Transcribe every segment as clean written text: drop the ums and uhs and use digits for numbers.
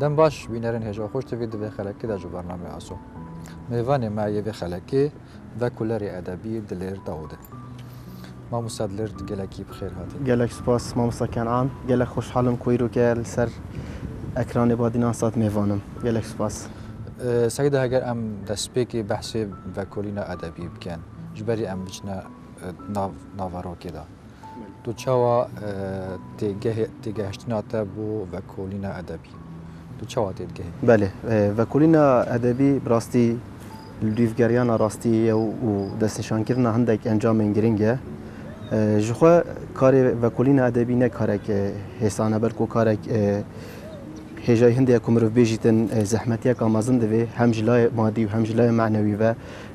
دم باش بینرین هجا خوش تفید و خلکی دا جو برنامه آسو میوان معیه و خلکی و کلری ادبی دلیر داوده ما مصدلر گلکی بخیر هاتی گلک سپاس ما مسکنان گلک خوشحالم کویرو که سر اکران بادینان سات میوانم گلک سپاس سعیده اگر ام دسپیکی بحث و کلینا ادبی بکن جبری ام بچنا ناوارو کدا تو چاوا تیگهشتنا تبو و کلینا ادبی تو چاوا تیگه بله و کلینا ادبی براستی لودیفگریانا راستی و دستنشان کردن هندک انجام گرینگه جخوا کار و کلینا ادبی نه کارک حسانه بلکو کارک هجای هندی کمرو بیجیتن زحمتی کامازن دوی هم جلای مادی و هم جلای معنوی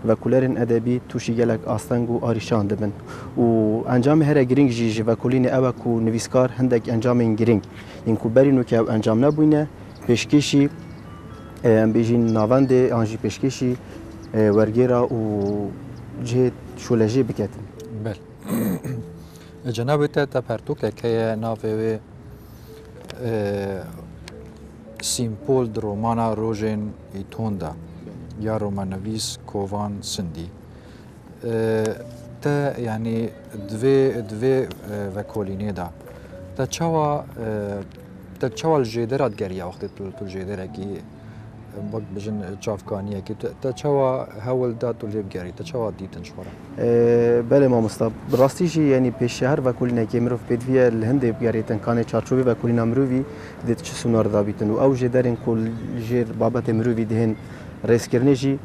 و کلرن ادبی توشی گلک آستنگ و آریشان دبن و انجام هر گرینگ جیج و کلین اوه کو نویسکار هندک انجام این گرینگ این کو برینو که انجام نبوینه پیشکشی بیجین ناوند آنجی پیشکشی ورگیرا و جه شولجی بکتن بله جناب تا پرتوک که ناوی سیمپل درومانا روژن ایتوندا یا رومانویس کووان سندی تا یعنی دوی و کلینه دا تا چوا الجدرات گریا وقتی تو الجدره کی بق بجن چافکانیه کی تا چوا هول دا تو لیب گری تا چوا دیتن شورا بله ما مستب راستیجی یعنی پیش شهر و کلینه کی مروف بدوی الهند بگریتن کانه چارچوبی و کلینه مروی دیت چه سونار دا بیتن و او جدرن کل جر بابت مروی دهن رئیس کرنیجی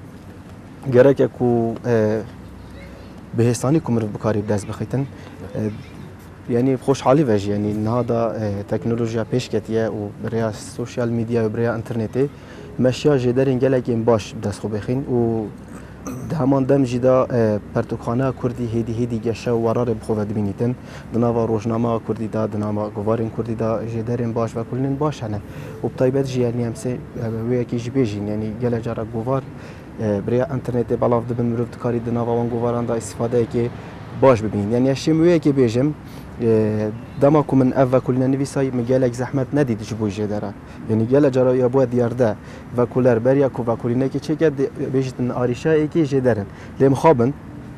گرک کو بهستانی کمر بکاری دست بخیتن یعنی خوشحالی وجه یعنی نهادا تکنولوژیا پیش کتیه و برای سوشیال میدیا و برای انترنتی مشیا جدرین گلکین باش دست خو بخین و همان دم جدا پرتوخانه کردی هیدی گشه و ورار بخواد بینیتن دناوا روزنامه کردی دا دناوا گوارین کردی دا جدرین باش و کلین باش هنه و بطیبت جی یعنی همسه وی کی جبیجین یعنی گله جارا گوار برای انترنت بالاف دبن مرد کاری دناوا وان گواران دا استفاده که باش ببین یعنی اشیم وی کی بیجم دما کو من اول کلنا نویسای مگالک زحمت ندید جبوی جدرا یعنی گله جارا یا بود دیارده و کولر بریا کو و کلینه کی چه بیجتن آریشا کی جدرن لم خابن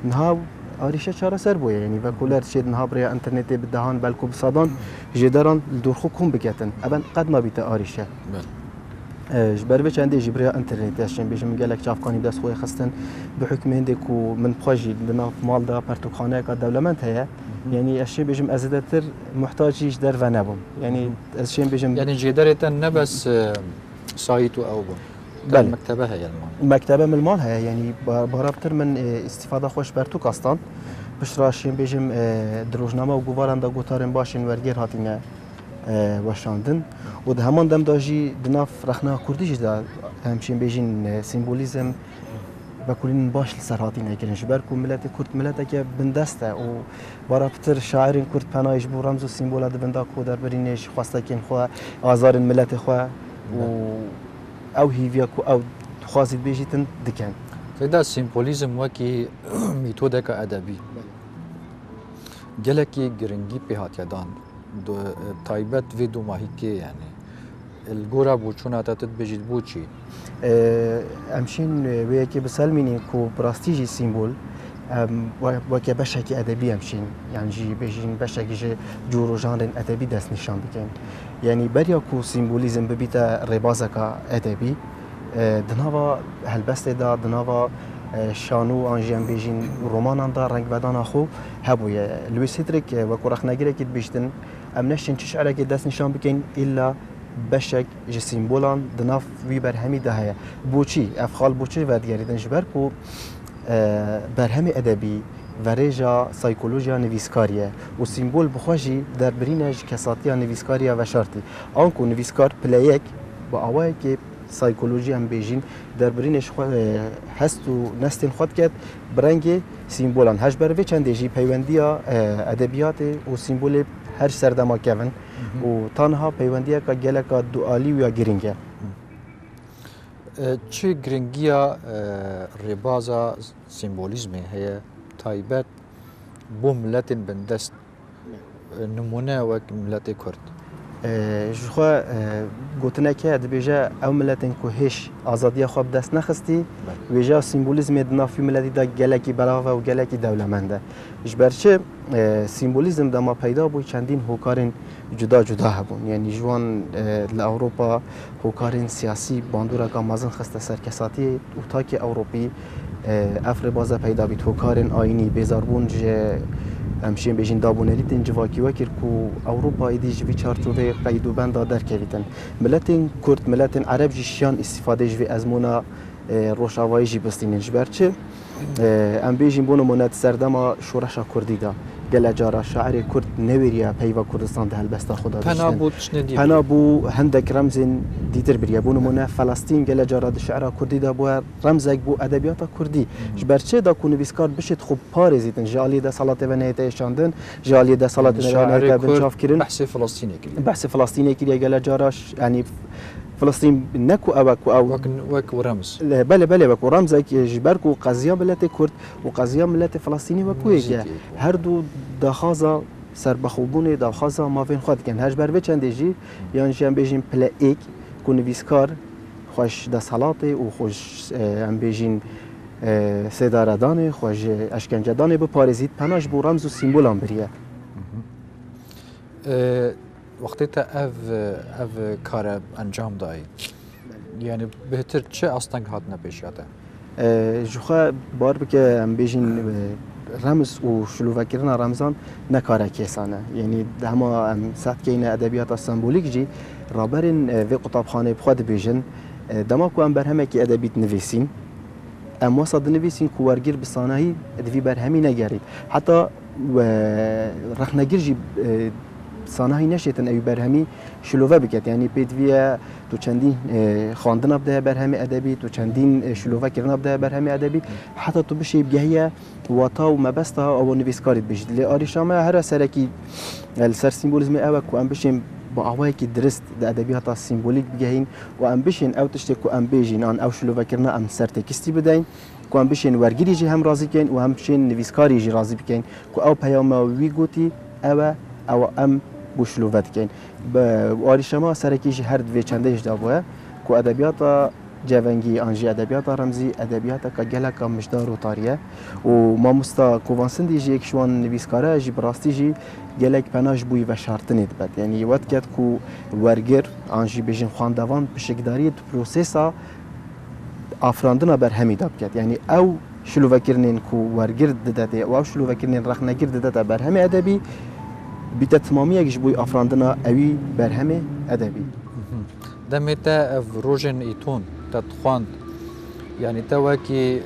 نها آریشا چرا سر بو یعنی و کولر شد نها برای انترنت بدهان بلکو بصادان جدران دورخو کوم بگتن ابن قد ما بیت آریشا جبر به چنده جبریا انترنت اشن بیشم گلک چافکانی دست خوی خستن به حکم هندی کو من بخواجی دنا مال دا پرتوخانه کا دولمنت هيا يعني اشي بیشم ازدتر محتاجیش در و نبم يعني اشي بیشم يعني جدرتن نبس سايت او بل مكتبه هي المال مكتبه من المال هي يعني برابطر من استفاده خوش برتوک استان بشراشين بیشم دروجنامه و گوارنده گوتارن باشین ورگیر هاتینه وشاندن و ده همان دم داجی دناف رخنا کردیش دا همچین بیشین سیمبولیزم و کلین باش لسرهاتی نگرن جبر کو ملت کرد ملت که بندسته و برابطر شاعرین کرد پناهش بو رمز و سیمبول ده بندا کو در برینش خواسته کن خو آزار ملت خو و او هیویا کو او خوازید بیجیتن دکن فدا سیمبولیزم وکی میتوده که ادبی گلکی گرنگی به هاتیدان تایبت و دو ماهی که یعنی الگورا بوچونا تاتت بجید بوچی امشین ویکی بسلمینی کو براستیجی سیمبول وکی بشکی ادبی امشین یعنی جی بجین بشکی جورو ژانر ادبی دست نشان بکن یعنی بریا کو سیمبولیزم ببیتا ربازکا ادبی دناوا هلبست دا دناوا شانو آنجیم بیجین رومانان دا رنگ بدان خو هبویه لویس هیدریک و کورخ نگیره که بیشتن امنشین چش علاقه دست نشان بکن الا بشک جسیمبولان دناف وی برهمی دهه بوچی افخال بوچی و دیگری جبر کو برهمی ادبی و رجا سایکولوژیا نویسکاریه و سیمبول بخواجی در برینج کساتیا نویسکاریا و شرطی آنکو نویسکار پلیک با آوایی که سایکولوژی هم بیجین در برینش هست و نستین خود کرد برنگ سیمبولان هش بروی چنده جی پیوندیا ادبیات و سیمبول هر سردما کردن و تنها پیوندیا که گله که دوالی و یا گرینگه چه گرینگیا ربازا سیمبولیزمی هی تایبت بو ملت بندست نمونه وک ملت کرد جخوا گوتنکه دبیجه او ملتن که هیچ آزادی خواب دست نخستی ویجا سیمبولیزم دنافی ملتی دا گلکی براوه و گلکی دولمنده جبرچه سیمبولیزم دا ما پیدا بوی چندین هوکارین جدا جدا هبون یعنی جوان لأوروپا هوکارین سیاسی باندورا که مازن خسته سرکساتی و تاک اوروپی افر بازه پیدا بید هوکارین آینی بیزاربون جه همشین بیشین دابونری تن جواکی وکر کو اروپا ایدی جوی چارچوبه قیدو بند در کویتن ملتین کرد ملتین عرب جیشان استفاده جوی ازمونا روشاوایی جی بستین جبرچه ام بیشین بونو منات سردما شورشا کردی دا گل جارا شاعر کرد نویریا پیوا کردستان ده البستا خدا پنا بود شندی پنا بو هندک رمزین دیتر بریا بونو منا فلسطین گل جارا شعرا کردی دا بو رمزک بو ادبیات کردی جبرچه دا کونو بیسکار بشت خوب پارزیدن جالی دا صلات و نهیت شاندن جالی دا صلات و نهیت بنشاف کردن بحث فلسطینی کردن بحث فلسطینی کردن گل جاراش یعنی فلسطین نکو او وک رمز بله وک رمزک جبرکو قضیه ملت کرد و قضیه ملت فلسطینی وکویه هر دو دخازا سر بخوبونه دخازا ما فين خود کن هج بر چنده جی یعنی جام بیجین پل ایک کون ویسکار خوش د صلات و خوش ام بیجین سداردان خوش اشکنجدان به پارزید پناش بو رمز و سیمبول ام بریه وقتی تا اف کار انجام دایی یعنی بهتر چه استنگ هات نپیشاته جوخه بار بکه ام بیجین رمز و شلوغکردن رمزان نکاره کسانه یعنی همه ساعت که این ادبیات سمبولیک جی رابرین و قطبخانه بخواد بیجن دما کو ام برهمه که ادبیات نویسین ام وسط نویسین کو ورگیر بسانهی ادبی برهمی نگرید حتی رخنگیر جی سانهی نشیتن اوی برهمی شلوغه بکت یعنی پیدویه تو چندین خواندن بده برهمی ادبی تو چندین شلوغه کردن بده برهمی ادبی حتی تو بشی بگهیه واتا و مبستا او نویسکاریت بشید لی آریشامه هر سرکی السر سیمبولیزم اوه کو ام بشیم با آوایی که درست د ادبیات سیمبولیک بگهین و ام بشین او تشتی کو ام بیجین آن او شلوغه کردن ام سر تکستی بدین کو ام بشین ورگیری جی هم راضی کن و هم بشین نویسکاری جی راضی بکن کو او پیام وی گوتی اوه او ام بوشلوفت کن با آریشما سرکیش هر دوی چندهش دابوه کو ادبیات جوانگی آنجی ادبیات رمزی ادبیات که گلک مشدار و تاریه و ما مستا کوانسندی جی یک شوان نویسکاره جی براستی جی گلک پناش بوی و شرطنید بد یعنی وقت کد کو ورگر آنجی بیشین خواندوان بشکداری پروسسا افراندنا بر همی داب کد یعنی او شلوفکرنین کو ورگر داده و او شلوفکرنین رخنگیر داده بر همی ادبی بیت تمامی اگش بوی افراندنا اوی برهمه ادبی. دمیتا اف روزن ایتون تدخواند یعنی تواکی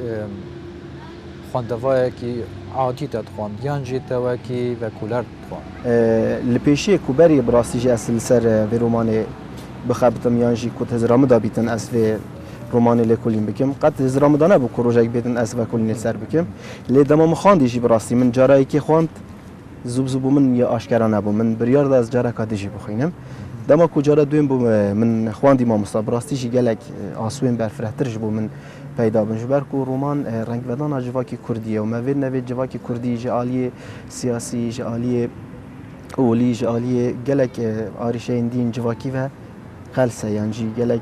خواندوایی که عادی تدخواند یانجی تواکی و کولر تدخواند. لپیشی کوبری براستی اصل سر و رومان بخابتم یانجی کت هزرام دابیتن از و رومان لکولین بکم قد هزرام دانه بو کروجک بیتن از و کولین سر بکم لی دمام خواندیجی براستی من جارایی که خواند زوب من یا آشکارا نبو من بریار از جارا کادیجی بخوینم دما کجارا دویم بو من خواندی ما مستبراستی جی گلک آسوین برفرهترش بو من پیدا بن جبر کو رومان رنگ ودان جواکی کردیه و موید نوید جواکی کردی جالی سیاسی جالی اولی جالی گلک آریشه دین جواکی و خلصه یعنی گلک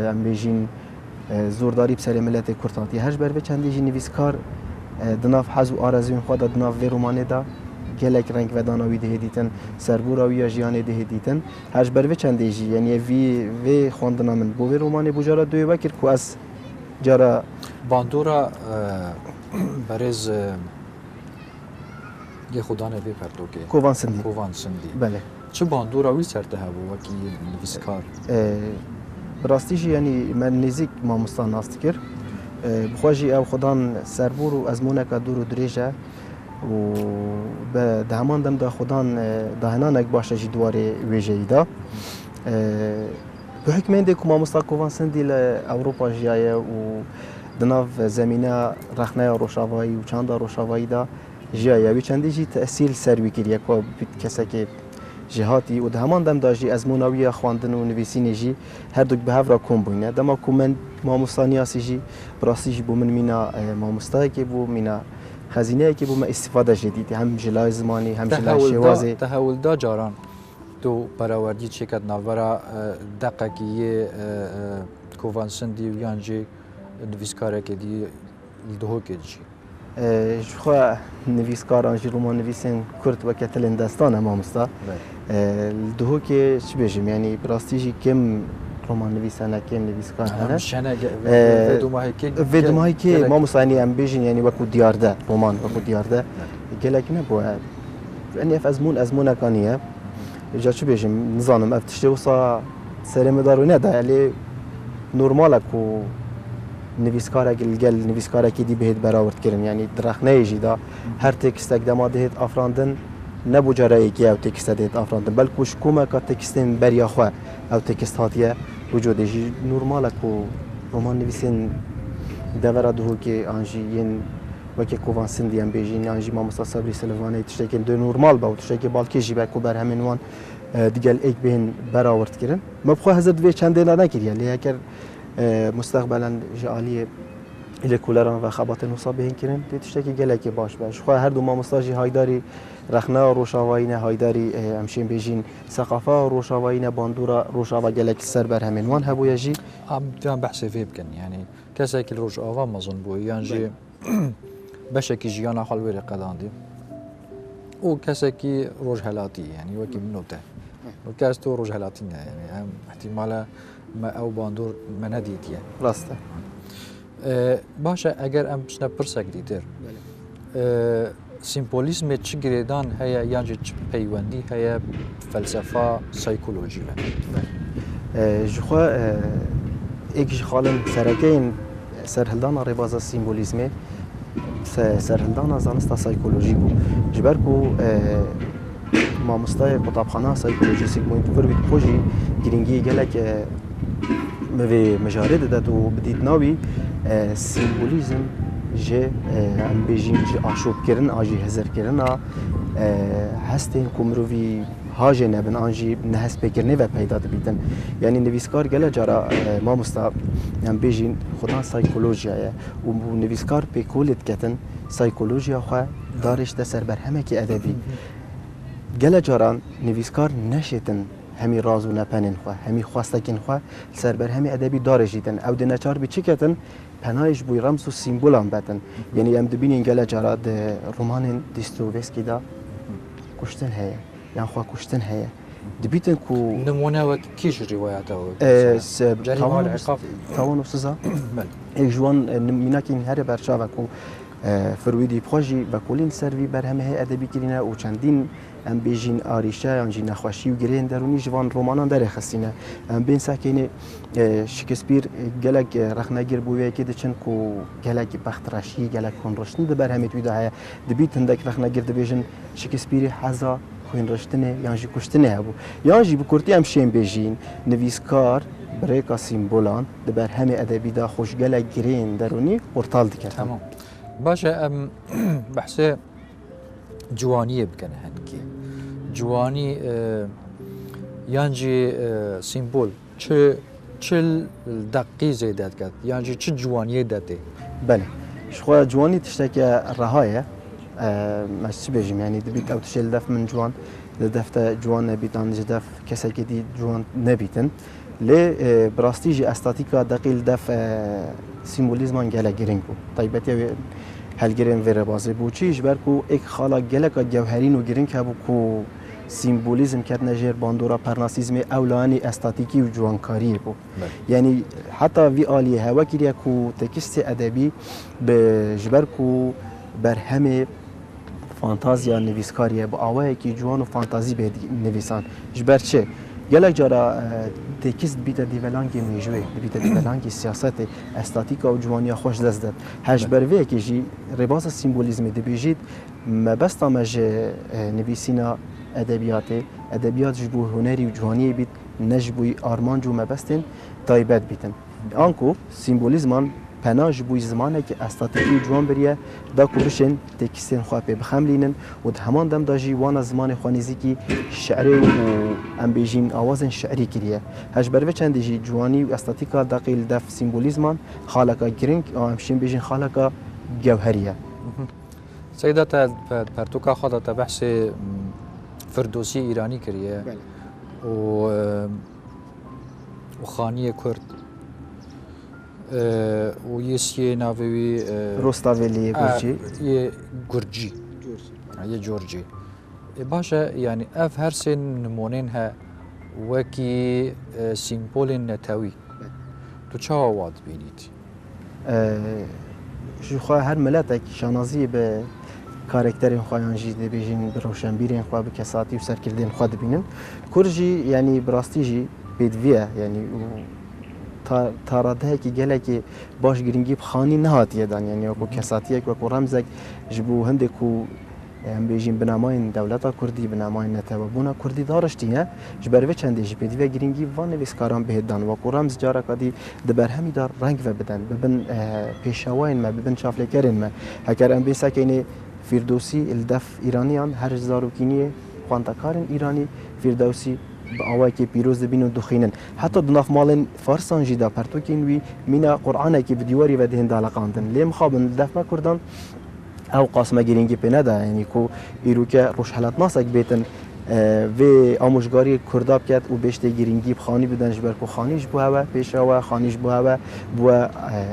ام بیجین زورداری بسر ملت کرداتی هر بر چندی جی نویسکار دناف حزو آرزوین خود دناف و رومانه دا گلک رنگ و داناوی ده دیتن سربوراوی یا جیانه ده دیتن هر بر چندی جی یعنی وی خواندنا من بو رومانه بوجارا دوی وکر کو از جارا باندورا برز یه خدانه بی پرتوکه کووانسندی بله چه باندورا وی سرته هبو وکی نویسکار براستیش یعنی من نزیک ما مستان ناست کر بخواجی او خدان سربور و ازمونه که دور و دریجه و به دهمان دم دا خدان دهنانک باشه جی دواره ویجه ایدا به حکم اینده که ما مستا کووانسندی لأوروپا جیایه و دناف زمینه رخنه روشاوایی و چند روشاوایی دا جیایه وی چندی جی تأثیل سروی کریه که بیت کسا که جهاتی و دهمان دم دا جی از مناوی خواندن و نویسین جی هر دوک به هفرا کن بوینه دما که من ما مستانیاسی جی براستی جی بو من مینا ما مستایی که بو مینا خزینه که بو ما استفاده جدیدی هم جلای زمانی هم جلای شوازی تحول دا جاران تو براوردی چکت ناورا دقیقی کوانسندی و یانجی نویسکاره که دی لدهو که جی جخوا نویسکاران جی رومان نویسین کرد و کتلن دستان مامستا لدهو که چی بجیم یعنی براستی جی کم رومان نویسنه کم نویسکار هنه شنه ویدماهی که مامستا یعنی ام بجین یعنی وکو دیارده رومان وکو دیارده گلک نبوه یعنی اف ازمون کانیه جا چی بجیم نزانم اف تشتی وصا سرم دارو نده یعنی نورماله کو نویسکاره گل نویسکاره کی دی بهت براورد کردن یعنی درخ نیجی دا هر تکست اقدام دهت افراندن نبو جرایی کی او تکست دهت افراندن بل کوش کومه کا تکستن بریا خو او تکست هاتیه وجود جی نورماله کو رومان نویسین دورا دو کی انجی ین وکی کوانسن دیم بیجین انجی ما مصطفی صبری سلوانی تشتی که دو نورمال با تشتی که بالکی جی با کو بر همین وان دیگل ایک بین براورد کردن مبخو هزار دوی چند دینا نکردی لی اگر مستقبلا جالیه ایل کولران و خبات نصابه این کردن تشتی گلکی باش باش خو هر دو ما مستاجی هایداری رخنا روشاوینه هایداری امشین بیجین ثقافه روشاوینه باندورا روشاوا گلکی سر بر همین وان هبویا جی ام بحث فيه بكن يعني كسا كل روشاوا مظن بو يانجي بشكي جيانا خلوي قداندي و كسا كي روج هلاتي يعني وكي منوته وكاستو روج هلاتينا يعني احتمالا ما او باندور مناديتيه راسته باشا اگر ام بشنا برسك ديتر سيمبوليزم چ گريدان هيا يانجي چ پيوندي هيا فلسفه سايكولوجي جخوا ایک خالن سرکین سرهلدان رباز سیمبولیزمه سرهلدان زانستا سایکولوژی بو جبر کو ما مستای کتابخانه سایکولوژی سیگموند فروید خوشی گرینگی گلک موی مجارد داد و بدید ناوی سیمبولیزم جه ام بیجین جه آشوب کردن آجی هزار کردن هستین کمروی هاجه نبن آنجی نهست بگرنه و پیدا بیدن یعنی نویسکار گله جارا ما مستاب ام بیجین خودان سایکولوژیه و نویسکار پیکولت کتن سایکولوژیا خو دارش دسر بر همه کی ادبی گله جاران نویسکار نشیتن همی راز و نپنن خو همی خواستکن خو سر بر همه ادبی دارش دیدن او د نچار بی چکتن پنایش بوی رمز و سیمبولان بتن یعنی ام دبین گله جارا د رمان دیستویسکی دا کشتن هه يعني خوا كشتن هي دبيتن كو نمونه وقت كيش رواياته جريمه العقاب تاون وسزا بل جوان ميناكين هر برشا كو فرويدي بروجي بكولين سيرفي برهم هي ادبي كرينا و چندين ام بيجين آريشا انجي نخوشي و گرين دروني جوان رومانان در خسينه ام بين ساكين شكسپير گلك رخنگير بوي كده چن كو گلك بختراشي گلك كونرشتن ده برهم تويدا هي دبيتن دك رخنگير دبيجن شكسپير حزا خوين رشتنه یانجی کشتنه هبو یانجی بکرتی هم شیم بیجین نویسکار برای سیمبولان دبر همه ادبی دا خوشگله گرین درونی پورتال دیکرد تمام باشه بحث جوانیه بکنه هنگی جوانی یانجی سیمبول چه دقیقی زیدت کرد یانجی چه جوانیه داده بله شخوا جوانی تشتکی رهایه مش بيجي يعني دبيت أو تشيل دف من جوان دفت جوان نبيت عن جدف كسر كدي جوان نبيتن لي براستيجي استاتيكا دقيل دف سيمبوليزمان جالا جرينكو طيبتي هل جرين فير بازي بوچي جبركو اك خالا جلكا جوهرين وجرينك هبوكو سيمبوليزم كات نجير باندورا برناسيزم اولاني استاتيكي وجوانكاري بو يعني حتى في آلية هوا كيريكو تكست ادبي بجبركو برهمه فانتازیا نویسکاریه با آوایی که جوان و فانتازی به نویسان جبر چه گلک جارا تکست بیت دیولانگی میجوی بیت دیولانگی سیاست استاتیکا و جوانیا خوش دست داد هش بروی که جی رباز سیمبولیزم دبیجید مبستا مج نویسینا ادبیات جبو هنری و جوانی بیت نجبوی آرمان جو مبستن تایبت بیتن آنکو سیمبولیزمان پناج بوی زمانه که استاتیکی جوان بریه دا کوبشن تکستین خواه پی بخملینن و همان دم داجی وانا زمان خوانیزی که شعری و ام بیجین آوازن شعری کریه هش بروه چند جی جوانی و استاتیکا دقیل دف سیمبولیزمان خالقا گرینگ و امشین بیجین خالقا جوهریه سيدة پرتوکا خدا تا بحث فردوسی ایرانی کریه وخانية كرد ويسي نافوي روستافيلي جورجي جورجي هي جورجي باشا يعني اف هر سن نمونينها وكي سيمبول نتاوي تو چاوا واد بینید جخوا هر ملتك شانازي به کارکترین خوایان جی دبیجین بروشنبیرین خواه بکساتی و سرکردین خواه دبینن کرجی یعنی براستی جی بدویه یعنی تاراده کی گله کی باش گرینگی بخانی نهاتیه دان یعنی کو کساتیه کو رمزک جبو هنده کو هم بیجین بناماین دولتا کردی بناماین نتوابونا کردی دارشتیه جبروی چنده جی بدویه گرینگی وان ویسکاران بهدان و کو رمز جارا کدی دبر همی دار رنگ و بدن ببن پیشواین ما ببن شافلکرین ما هکر ام بیسا کینی فردوسی الدف ایرانیان هر زاروکینی خوانتکارن ایرانی فردوسی با آوای که پیروز بینو دخینن حتی دناف مالن فارسان جدا پرتوکین وی مینا قرآن که بدیواری و دهن دالقاندن لیم خابن الدف ما کردن او قاسم گرینگی پنه ده یعنی کو ایرو که روش حالت ناسک بیتن و آموزگاری کرداب کرد و بیشتر گرینگی بخانی بدنش بر کو خانیش بو هوا پیشوا خانیش بو هوا بو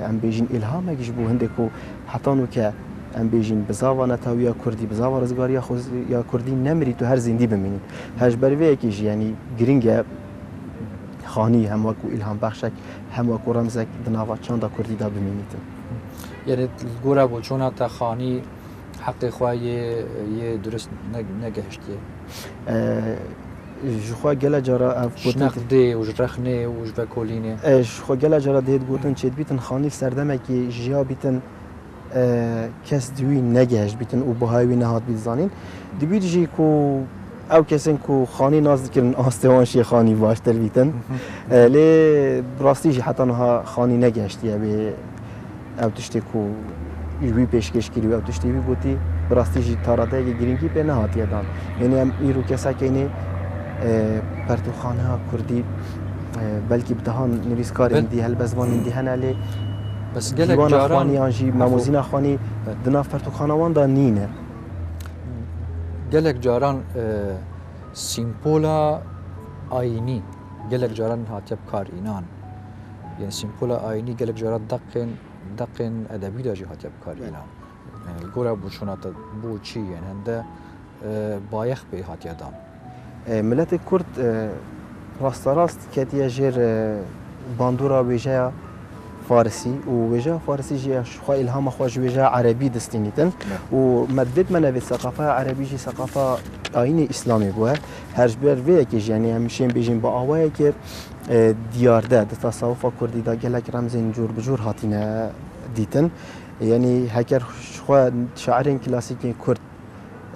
ام بیجین الهام گیش بو هنده کو حتی نو که ام بیجین بزاوا نتاویا کردی بزاوا رزگاری خود یا کردی نمری تو هر زندی بمینید هج بروی کیش یعنی گرینگه خانی هم وکو الهام بخشک هم وکو رمزک دناوا چند کردی دا بمینید یعنی گوره بو چون تا خانی حق خواه یه درست نگهشتیه جخوا گله جارا شنقده و جرخنه و جبکولینه جخوا گله جارا دهید گوتن چید بیتن خانی سردمه که جیا بیتن کس دوی نگهش بیتن و بهایی نهاد بیزانین دوی جی کو او کسین کو خانی ناز کردن آستوانشی خانی باشتر بیتن لی براستی جی حتی نها خانی نگهشتیه به او تشتی کو یوی پیشکش کردی و او تشتی بی بودی براستی جی تاراده گرینگی به نهاتیه دان یعنی هم ایرو کسا که اینه پرتوخانه ها کردی بلکی بدهان نویسکار اندی هل بزبان اندی هنالی بس گلک جاران آنجی ماموزین خانی دناف پرتوخانه وان دا نینه گلک جاران سیمپولا آینی گلک جاران هاتیب کار اینان یعنی سیمپولا آینی گلک جاران دقن ادبی داجی هاتیب کار اینان یعنی گوره بو چونات بو چی یعنی هنده بایخ به هاتیه دام ملت کرد راست کتیه جیر باندورا ویجه فارسی و وجه فارسی جی خو الهام خو وجه عربی دستینیتن و مدد منوی ثقافه عربی جی ثقافه آیین اسلامی بوده هر جبر وی که یعنی همیشه بیجیم با آوایی که دیارده د تصوف کردی دا گلک رمزین جور بجور هاتینه دیتن یعنی هکر خو شاعرین کلاسیک کرد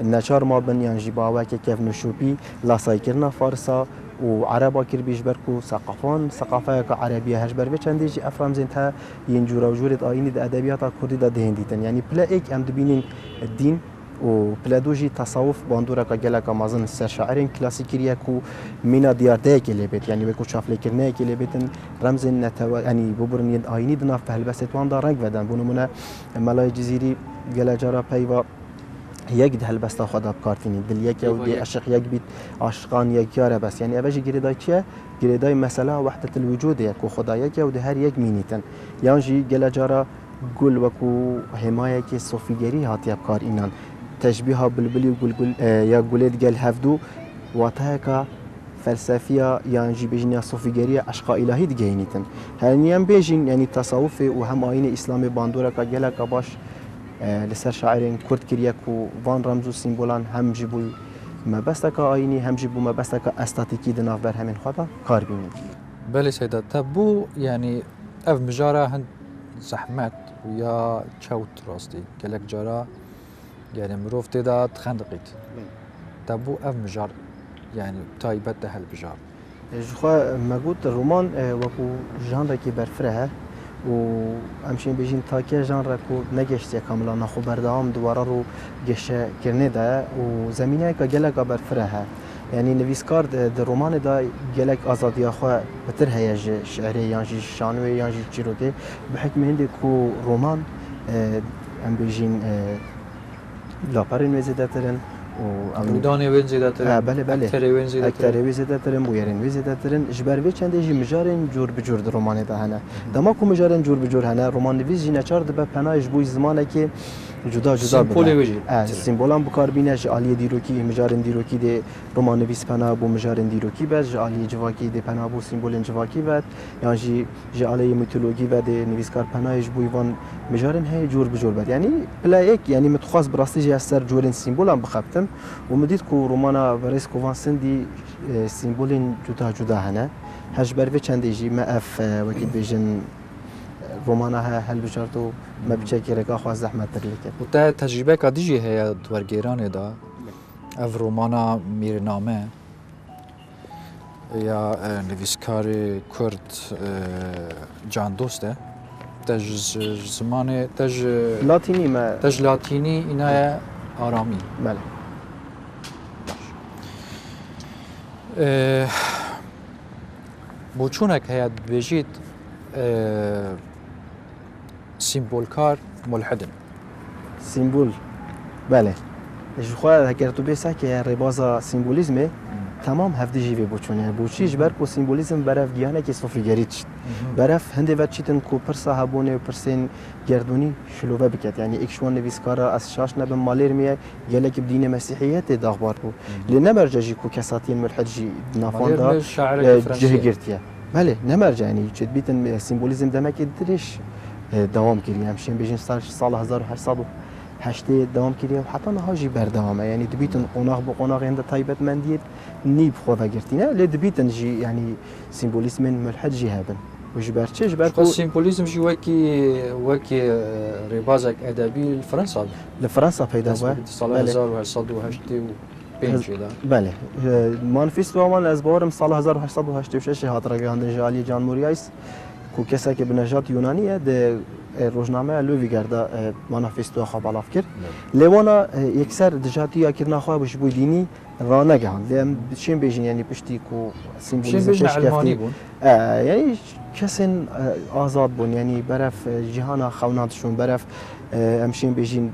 نچار ما بن یعنی با آوایی که کیف نشوبی لاسای کرنا فارسا و عربا كير بيش بركو ثقافان ثقافة عربية هجبر بيشان ديجي أفرام زينتها ينجورا وجورة آيني دا أدبيات كردي دا دهنديتن يعني بلا إيك أم دبينين الدين و بلا دوجي تصوف باندورا كجلا كمازن سر شاعرين كلاسيكية كو مينا ديار ده كليبت يعني بكو شافلي كرناه كليبتن رمز نتوا يعني ببرن يد آيني دنا فهلبست وان دا رنگ بدن بونمونه ملاي جزيري جلا جرا بيوا یک ده هلبستا خدا بکارتینی دل یک و دی عشق یک بیت عاشقان یک یاره بس یعنی اوجی گریدای چیه گریدای مسئله وحدت الوجود یک و خدا یک و ده هر یک مینیتن یعنی گله جارا گل وکو حمایه که صوفیگری هاتی بکار اینان تشبیه بلبلی و گلگل یا گلید گل هفدو واتها که فلسفیه یعنی بیجنیا صوفیگری عشق الهی دیگه اینیتن هرنی هم بیجین یعنی تصوف و هم آیین اسلامی باندوره که گله که باش لسر شاعرين كرد كرياكو وان رمزو سيمبولان هم جيبو مبستك آيني هم جيبو مبستك استاتيكي دناف بر همين خدا كار بيني بله سيدا تبو يعني اف مجارة هند زحمت ويا تشوت راستي كلك جارة يعني مروف تدا تخندقيت تبو اف مجار يعني تايبت هل بجار جخوا مقود الرومان وكو جانرا كي برفره و همچنین بیشین تاکیه ژانر کو نگشته کاملا نخو بردام دوباره رو گشه کرنه ده و زمینه که گلک برفره ها یعنی نویسکار در رمان دا گلک آزادی خو بتر هیج شعری یعنی شانوی یعنی چیروکه به حکم هندی کو رمان هم بیشین لاپرین وزیده ترن و دانه وين زيادة بله بله تري وين زيادة اکتر وی زیاده ترن بویرین وی زیاده ترن جبر وی چند جی مجارن جور بجور در رومان ده هنه دما کو مجارن جور بجور هنه رومان نویس جی نچار ده پناهش بوی زمانه که جدا جدا سیمبول ویجی سیمبولان بکار بینه جالی دیروکی مجارن دیروکی ده رومان نویس پناه بو مجارن دیروکی بس جالی جواکی ده پناه بو سیمبولن جواکی بس یا جالی میتولوژی و ده نویسکار پناهش بوی وان مجارن هی جور بجور بس یعنی بلا یک یعنی متخصص براستی جی اثر جورن سیمبولان بخبتم و مدید کو رومانا ورس کوانسن دی سیمبولین جدا جدا هنه هش بر و چند جی ما اف وکی بیژن رومانا هل بشرتو ما بچکی رکا خواست زحمت ترلیکه و تا تجربه کدیجی هیا دورگیران دا اف رومانا میرنامه یا نویسکار کرد جان دوسته تج زمان تج لاتینی ما تج لاتینی اینا آرامی بله بۆ چوونێک هەیە بێژیت سیمبۆلکار ملحدن سیمبول بله جخوا اگر تو بیسا که ربازا سیمبولیزمه تمام هفته جیوه بچونه بوچیش بر کو سیمبولیزم برف گیانه که صوفیگریت برف هنده وقت چیتن کو پرسا هبونه و پرسین گردونی شلوه بکت یعنی اکشوان نویسکارا از شاش نبن مالیر میه گله که بدین مسیحیت داغبار بو لنمرجه جی کو کساتین ملحد جی نافاندا جه گرتیه بله نمرجه یعنی چید بیتن سیمبولیزم دمک درش دوام کردیم همشین بیشین سال 1880 دوام کردیم و حتی نهاجی بردامه یعنی دبیتن قناق با قناق عند تایبت من دید نیب خود گرتینه لی دبیتن جی یعنی سیمبولیسم ملحد جی هبن و جبر چه جبر کو سیمبولیزم جی وکی ربازک ادبی فرانسا لفرانسا پیدا بود سال 1885 بله مانفیستو من از بارم سال 1886 هاترا گاندن جالی جان موریایس کو کسی که به نژاد یونانیه ده روزنامه لوی گرده مانیفستو خواب علاف کرد لیوانا یکسر دجاتی اکرنا خواه بش بوی دینی را نگهان لیم چین بیشین یعنی پشتی کو سیمبولیزم چش کفتی یعنی کسین آزاد بون یعنی برف جهان خوناتشون برف امشین بیشین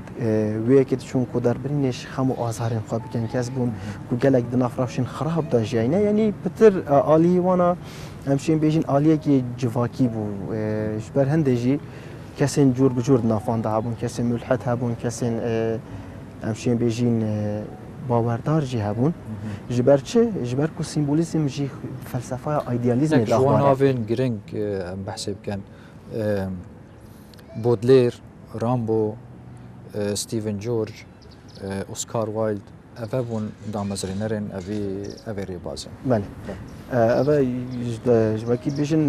وی که چون کو در برینش خمو آزارم خواه بکن کس بون کو گلک دنافرافشین خراب داشت یعنی پتر عالی وانا همشین بیشین عالیه که جواکی بو بر هندجی کسین جور بجور نافانده هبون کسین ملحد هبون کسین همشین بیشین باوردار جی هبون جبر چه جبر کو سیمبولیسم جی فلسفه ایدئالیسم داخل جوان آوین گرینگ بحث بکن بودلیر رامبو ستیون جورج اسکار وایلد اوه بون دامزرینرین اوه ریبازن بله اوه جواکی بیشن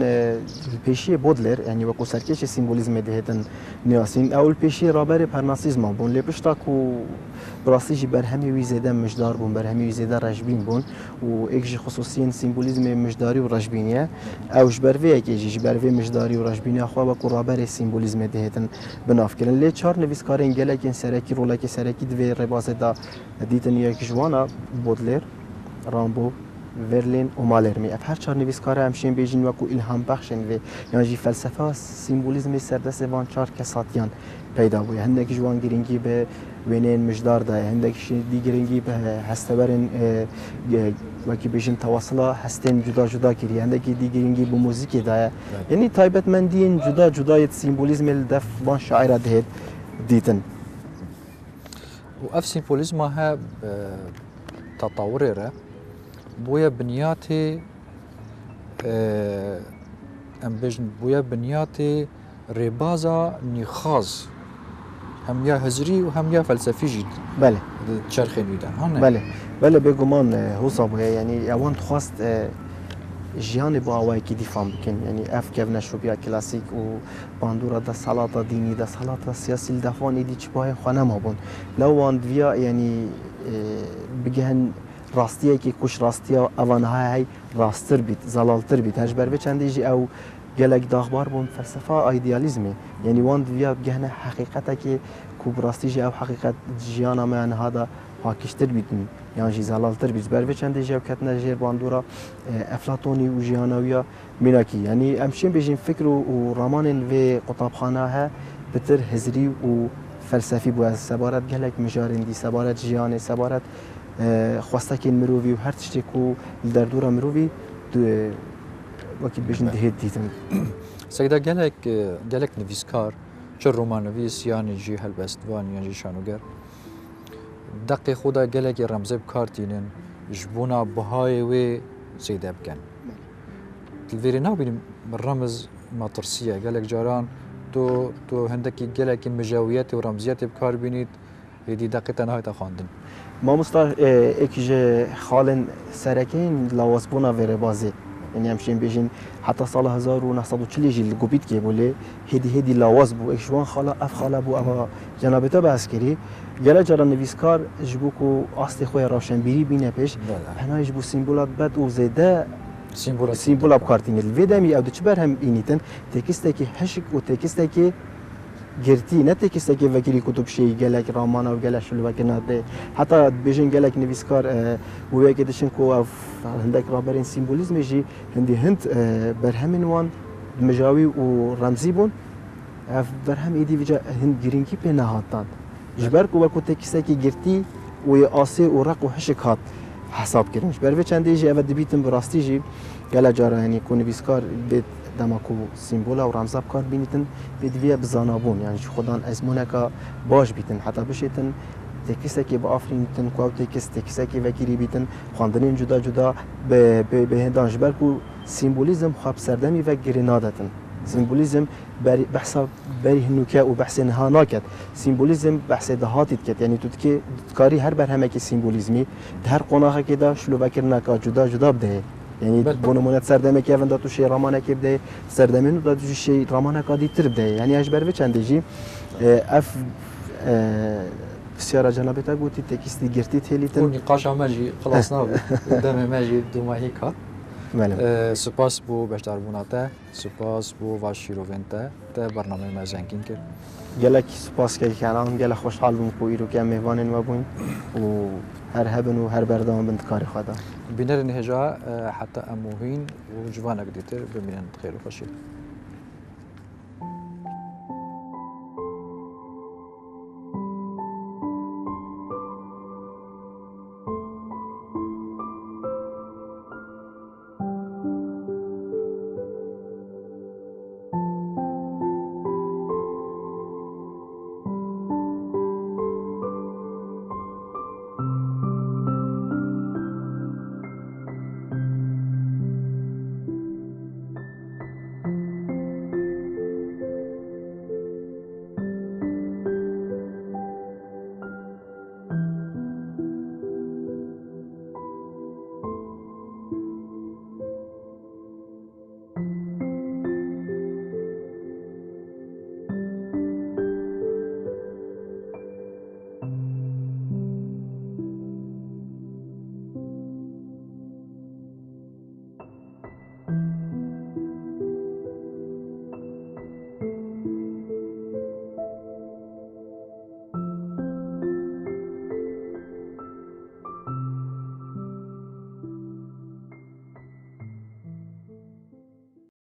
پیشی بودلر یعنی وکو سرکش سیمبولیزم دهتن نیاسین اول پیشی رابر پرناسیزم بون لپشتا کو براستی جی برهمی وی زیده مجدار بون برهمی وی زیده رجبین بون و ایک جی خصوصیاً سیمبولیزم مجداری و رجبینیه او جبروی اکی جی جبروی مجداری و رجبینیه خواه وکو رابر سیمبولیزم دهتن بناف کرن لی چار نویسکار انگله که سرکی رولک سرکی دوی ربازه دا دیتن یک جوانا بودلر رامبو ورلین و مالرمی اف هر چهار نویسکار همشین بیجین وکو الهام بخشن و یعنی جی فلسفه سیمبولیزم سردست وان چهار کساتیان پیدا بوده هندکی جوان گرینگی به وینین مجدار ده هندکی دی گرینگی به هستبرن وکی بیشین تواصلا هستن جدا جدا کری هندکی دی گرینگی به موزیک ده یعنی تایبت من دین جدا جدا سیمبولیزم الدف وان شاعر ده دیتن و اف سیمبولیزم ها تطوری ره بویا بنیاتی ام بجن بویا بنیاتی ربازا نیخاز هم یا هزری و هم یا فلسفی جد بله چرخی نیدن بله بگمان حوصا بویا یعنی اوان خواست جیان با آوائی که دیفام بکن یعنی اف که نشروبیا کلاسیک و باندورا دا سلاطا دینی دا سلاطا سیاسی لدفانی دی چپاه خانه ما بون لو واندویا یعنی بگهن راستیه که کش راستیه اوانهای راستر بید زلالتر بید هج بر چندی جی او گلک داغبار بون فلسفه ایدئالیزمی یعنی وان ویا گهنه حقیقتا که کوب راستی جی او حقیقت جیانا من هذا پاکشتر بیدن یعنی جی زلالتر بید بر چندی جی او کتنا جیر باندورا افلاطونی و جیانویا میناکی یعنی امشین بیشین فکر و رامان و قطابخانه ها بتر هزری و فلسفی بو از سبارت گلک مجارندی سبارت جیان سبارت خواستکین مروی و هر تشتی کو در دورا مروی وکی بجن دهید دیدم سیدا گلک نویسکار چه رومان نویس یعنی جی هلبستوان یعنی جی شانوگر دقیق خدا گلک رمزه بکارتینن جبونا بهای و سیده بکن الفيري نابين رمز مطرسية قالك جاران تو هندكي قالك مجاويات ورمزيات بكار بينيت هدي دقيقة نهاية خواندن ما مستا اكيج خالن سركين لواسبونا ويري بازي يعني همشين بيجين حتى سال 1940 جيل قبيت كي بولي هدي لاواز بو اكشوان خالا اف خالا بو اما جنابتا باسكري قال جاران نويسكار جبوكو اصلي خويا روشنبيري بينا بيش هنا يجبو سيمبولات بد وزيدا سيمبول بکارتین الویدمی او دچبر هم اینیتن تکسته که هشک و تکسته که گرتی نه تکسته که وکیلی کتب شی گلک رامانا و گلک شلو کناده حتی بیشن گلک نویسکار و که دشن کو هندک رابرین سیمبولیسم جی هندی هند برهمن وان مجاوی و رمزی بون برهم ایدی وجا هند گرینکی په نهاتان جبر کو کو تکسته که گرتی و آسی و رق و هشک هات حساب کردنش برای چندی جی اول دبیتم براستی جی گله جاره یعنی کو نویسکار به دماکو سیمبولا و رمزاب کار بینیتن بدویه بزانابون یعنی خودان ازمونه که باش بیتن حتی بشیتن تکیسه که با آفرینتن کو تکیسه که وکیلی بیتن خواندنین جدا به هندانش برکو سیمبولیزم خواب سردمی و گرینادتن سیمبولیزم بحث بری هنوکه و بحث نها ناکد سیمبولیزم بحث دهاتید کد یعنی تو که کاری هر برهمه که سیمبولیزمی هر قناخه که دا شلو بکر نکا جدا بده یعنی بونمونت سردمه که اوندا تو شی رامانه که بده سردمه نو دا تو شی رامانه کا دیتر بده یعنی اش بر چندی اف بسیار جنابتا گوتی تکستی گرتی تلیتن نقاش ماجي خلصنا قدام ماجي دوما هيك سپاس بو بشتر بوناته سپاس بو واشیروونته تا برنامه ما زنگین کرد گلک سپاس که کنام گل خوشحال بوم کو ایرو که میوانن و بون و هر هبن و هر بردام بنت کاری خدا بینر نهجا حتی اموهین و جوانک دیتر ببینن خیر و خوشی